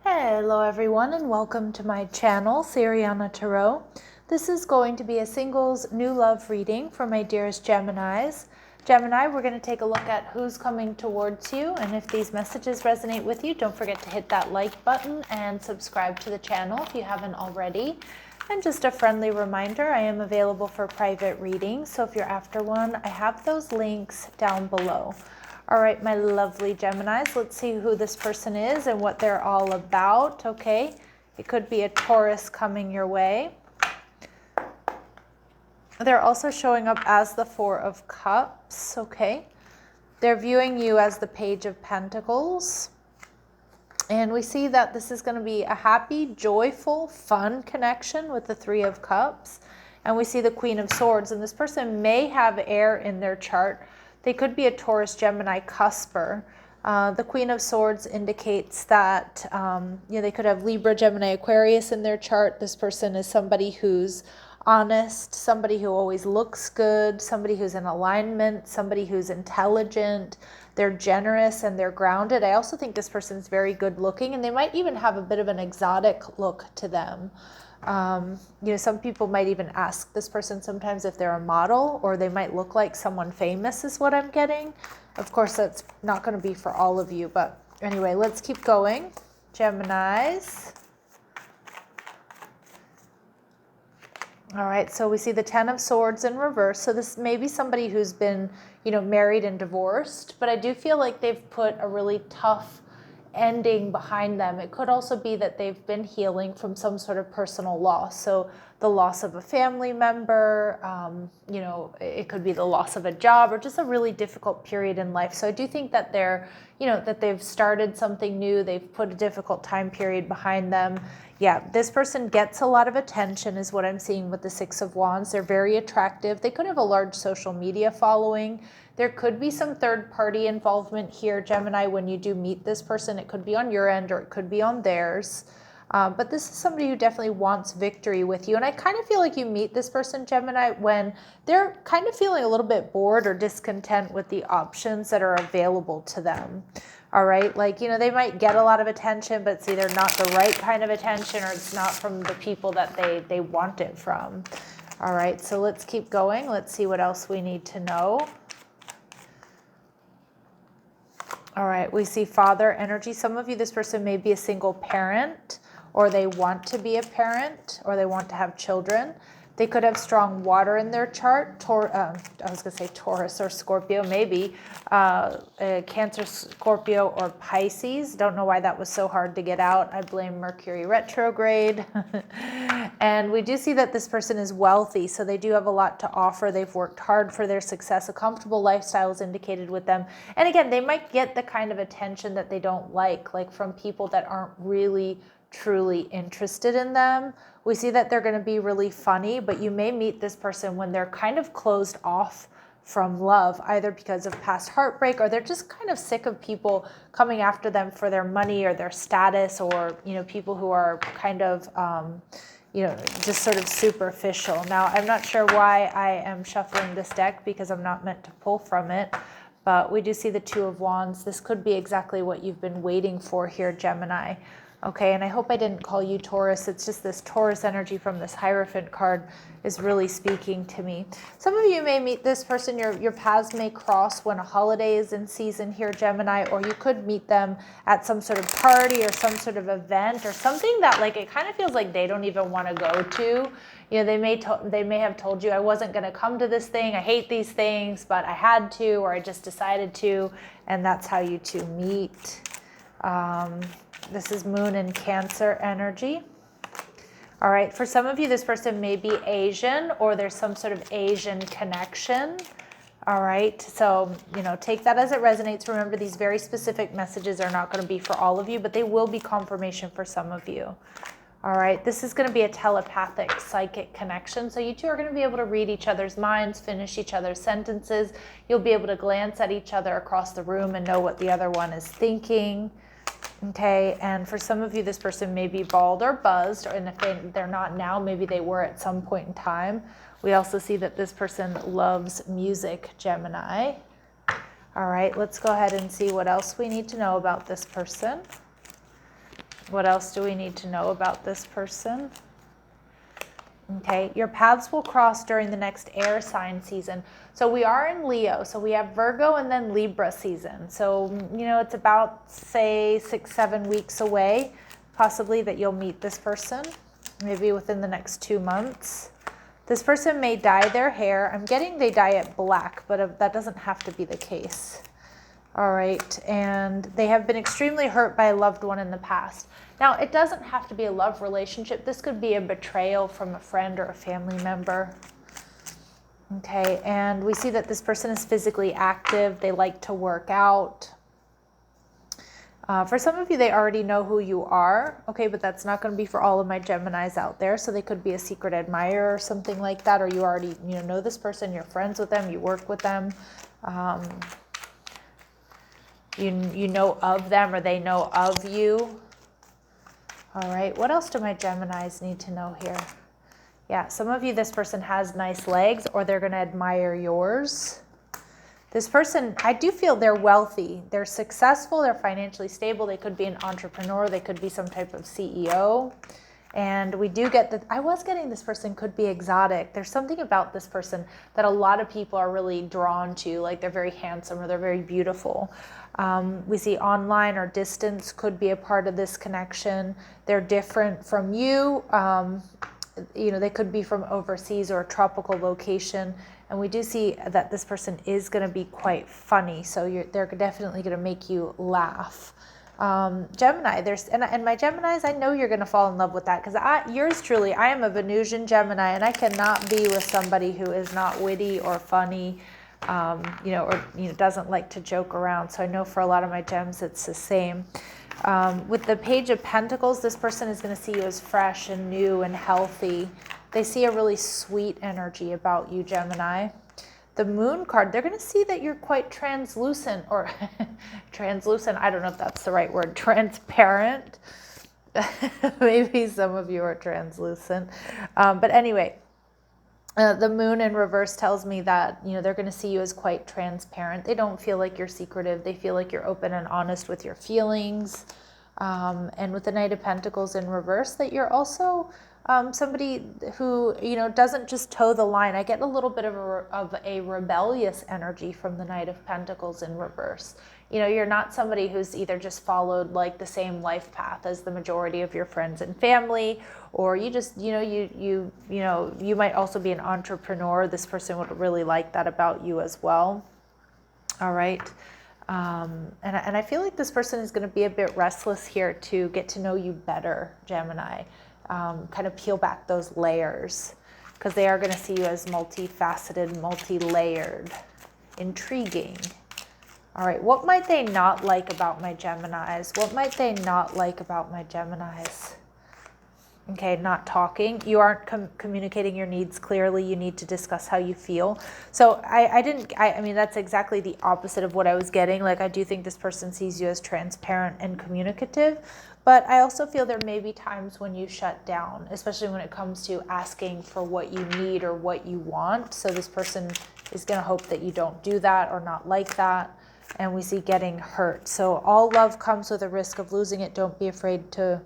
Hello everyone and welcome to my channel, Siriana Tarot. This is going to be a singles new love reading for my dearest Geminis. Gemini, we're going to take a look at who's coming towards you, and if these messages resonate with you, don't forget to hit that like button and subscribe to the channel if you haven't already. And just a friendly reminder, I am available for private readings, so if you're after one, I have those links down below. All right, my lovely Geminis, let's see who this person is and what they're all about, okay? It could be a Taurus coming your way. They're also showing up as the Four of Cups, okay? They're viewing you as the Page of Pentacles. And we see that this is going to be a happy, joyful, fun connection with the Three of Cups. And we see the Queen of Swords, and this person may have air in their chart. They could be a Taurus, Gemini, cusper. The Queen of Swords indicates that they could have Libra, Gemini, Aquarius in their chart. This person is somebody who's honest, somebody who always looks good, somebody who's in alignment, somebody who's intelligent. They're generous and they're grounded. I also think this person's very good looking, and they might even have a bit of an exotic look to them. Some people might even ask this person sometimes if they're a model, or they might look like someone famous is what I'm getting. Of course, that's not going to be for all of you, but anyway, let's keep going. Geminis. All right, so we see the Ten of Swords in reverse. So this may be somebody who's been, married and divorced, but I do feel like they've put a really tough ending behind them. It could also be that they've been healing from some sort of personal loss. So the loss of a family member, it could be the loss of a job, or just a really difficult period in life. So I do think that they're, that they've started something new. They've put a difficult time period behind them. Yeah, this person gets a lot of attention is what I'm seeing with the Six of Wands. They're very attractive. They could have a large social media following. There could be some third-party involvement here, Gemini, when you do meet this person. It could be on your end or it could be on theirs. But this is somebody who definitely wants victory with you. And I kind of feel like you meet this person, Gemini, when they're kind of feeling a little bit bored or discontent with the options that are available to them. All right, they might get a lot of attention, but it's either not the right kind of attention or it's not from the people that they want it from. All right, so let's keep going. Let's see what else we need to know. All right, we see father energy. Some of you, this person may be a single parent, or they want to be a parent, or they want to have children. They could have strong water in their chart. I was going to say Taurus or Scorpio, maybe. Cancer, Scorpio, or Pisces. Don't know why that was so hard to get out. I blame Mercury retrograde. And we do see that this person is wealthy, so they do have a lot to offer. They've worked hard for their success. A comfortable lifestyle is indicated with them. And again, they might get the kind of attention that they don't like from people that aren't really truly interested in them. We see that they're going to be really funny, but you may meet this person when they're kind of closed off from love, either because of past heartbreak, or they're just kind of sick of people coming after them for their money or their status, or people who are kind of just sort of superficial. Now, I'm not sure why I am shuffling this deck, because I'm not meant to pull from it, but we do see the Two of Wands. This could be exactly what you've been waiting for here, Gemini. Okay, and I hope I didn't call you Taurus. It's just this Taurus energy from this Hierophant card is really speaking to me. Some of you may meet this person. Your paths may cross when a holiday is in season here, Gemini, or you could meet them at some sort of party or some sort of event or something that it kind of feels like they don't even want to go to. They may have told you, I wasn't going to come to this thing. I hate these things, but I had to, or I just decided to, and that's how you two meet. This is Moon and Cancer energy. All right, for some of you, this person may be Asian, or there's some sort of Asian connection. All right, so, take that as it resonates. Remember, these very specific messages are not going to be for all of you, but they will be confirmation for some of you. All right, this is going to be a telepathic, psychic connection. So you two are going to be able to read each other's minds, finish each other's sentences. You'll be able to glance at each other across the room and know what the other one is thinking. Okay, and for some of you, this person may be bald or buzzed, and if they're not now, maybe they were at some point in time. We also see that this person loves music, Gemini. All right, let's go ahead and see what else we need to know about this person. What else do we need to know about this person? Okay, your paths will cross during the next air sign season. So we are in Leo, so we have Virgo and then Libra season. So, you know, it's about, say, 6-7 weeks away, possibly, that you'll meet this person, maybe within the next 2 months. This person may dye their hair. I'm getting they dye it black, but that doesn't have to be the case. All right, and they have been extremely hurt by a loved one in the past. Now, it doesn't have to be a love relationship. This could be a betrayal from a friend or a family member. Okay, and we see that this person is physically active. They like to work out. For some of you, they already know who you are, okay, but that's not going to be for all of my Geminis out there. So they could be a secret admirer or something like that, or you already know this person, you're friends with them, you work with them. You know of them, or they know of you. All right, what else do my Geminis need to know here? Yeah, some of you, this person has nice legs, or they're going to admire yours. This person, I do feel they're wealthy. They're successful, they're financially stable. They could be an entrepreneur, they could be some type of CEO. And we do get that. I was getting this person could be exotic. There's something about this person that a lot of people are really drawn to, like they're very handsome or they're very beautiful. We see online or distance could be a part of this connection. They're different from you. They could be from overseas or a tropical location. And we do see that this person is going to be quite funny. So they're definitely going to make you laugh. Gemini, and my Geminis, I know you're going to fall in love with that, because yours truly, I am a Venusian Gemini, and I cannot be with somebody who is not witty or funny, or doesn't like to joke around. So I know for a lot of my gems, it's the same. With the Page of Pentacles, this person is going to see you as fresh and new and healthy. They see a really sweet energy about you, Gemini. The Moon card, they're going to see that you're quite translucent, or translucent, I don't know if that's the right word, transparent. Maybe some of you are translucent. But anyway, the Moon in reverse tells me that, they're going to see you as quite transparent. They don't feel like you're secretive. They feel like you're open and honest with your feelings. And with the Knight of Pentacles in reverse, that you're also somebody who, doesn't just toe the line. I get a little bit of a rebellious energy from the Knight of Pentacles in reverse. You're not somebody who's either just followed like the same life path as the majority of your friends and family, or you just, you might also be an entrepreneur. This person would really like that about you as well. All right. And I feel like this person is going to be a bit restless here to get to know you better, Gemini. Kind of peel back those layers, because they are going to see you as multifaceted, multi-layered, intriguing. All right, what might they not like about my Geminis? What might they not like about my Geminis? Okay, not talking. You aren't communicating your needs clearly. You need to discuss how you feel. So I mean, that's exactly the opposite of what I was getting. Like, I do think this person sees you as transparent and communicative, but I also feel there may be times when you shut down, especially when it comes to asking for what you need or what you want. So this person is going to hope that you don't do that or not like that. And we see getting hurt. So all love comes with a risk of losing it. Don't be afraid to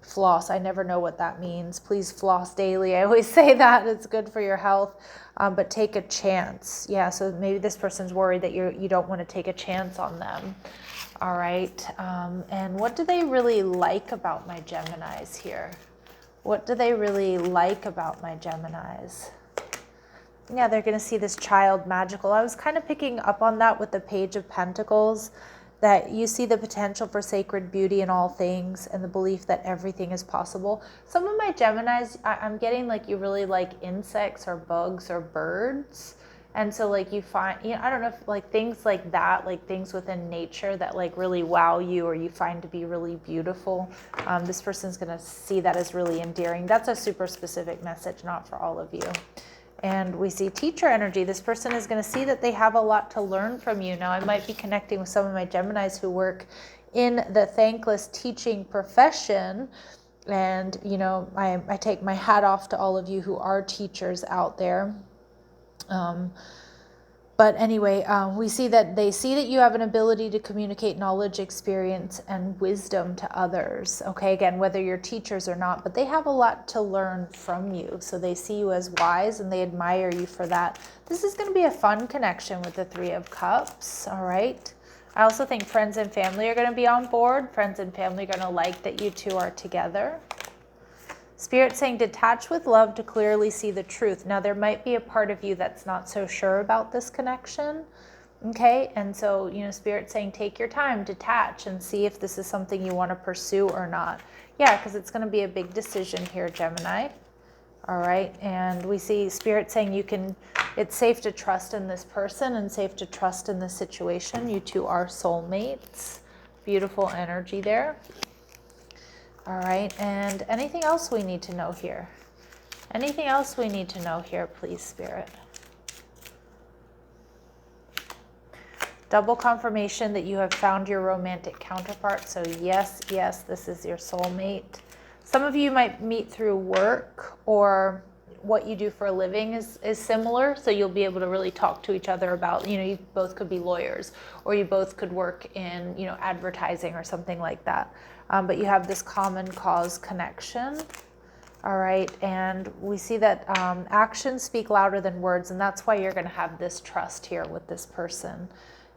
floss. I never know what that means. Please floss daily. I always say that. It's good for your health. But take a chance. Yeah, so maybe this person's worried that you don't want to take a chance on them. All right. And what do they really like about my Geminis here? What do they really like about my Geminis? Yeah, they're going to see this child magical. I was kind of picking up on that with the Page of Pentacles, that you see the potential for sacred beauty in all things and the belief that everything is possible. Some of my Geminis, I'm getting like you really like insects or bugs or birds. And so like you find, I don't know if like things like that, like things within nature that like really wow you or you find to be really beautiful. This person's going to see that as really endearing. That's a super specific message, not for all of you. And we see teacher energy. This person is going to see that they have a lot to learn from you. Now, I might be connecting with some of my Geminis who work in the thankless teaching profession. And, I take my hat off to all of you who are teachers out there. But anyway, we see that they see that you have an ability to communicate knowledge, experience, and wisdom to others. Okay, again, whether you're teachers or not, but they have a lot to learn from you. So they see you as wise and they admire you for that. This is going to be a fun connection with the Three of Cups. All right. I also think friends and family are going to be on board. Friends and family are going to like that you two are together. Spirit saying detach with love to clearly see the truth. Now, there might be a part of you that's not so sure about this connection. Okay, and so, you know, Spirit saying take your time, detach, and see if this is something you want to pursue or not. Yeah, because it's going to be a big decision here, Gemini. All right, and we see Spirit saying it's safe to trust in this person and safe to trust in this situation. You two are soulmates. Beautiful energy there. All right, and anything else we need to know here? Anything else we need to know here, please, Spirit? Double confirmation that you have found your romantic counterpart. So yes, yes, this is your soulmate. Some of you might meet through work, or what you do for a living is similar. So you'll be able to really talk to each other about, you know, you both could be lawyers, or you both could work in, you know, advertising or something like that. But you have this common cause connection. All right, and we see that actions speak louder than words, and that's why you're going to have this trust here with this person.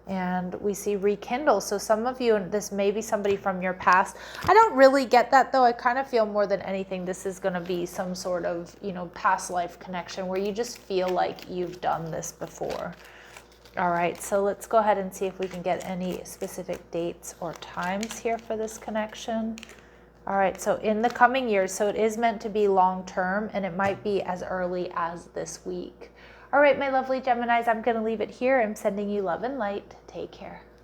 And we see rekindle. So some of you, and this may be somebody from your past. I don't really get that, though. I kind of feel more than anything this is going to be some sort of, you know, past life connection where you just feel like you've done this before. All right, so let's go ahead and see if we can get any specific dates or times here for this connection. All right, so in the coming years, so it is meant to be long term, and it might be as early as this week. All right, my lovely Geminis, I'm going to leave it here. I'm sending you love and light. Take care.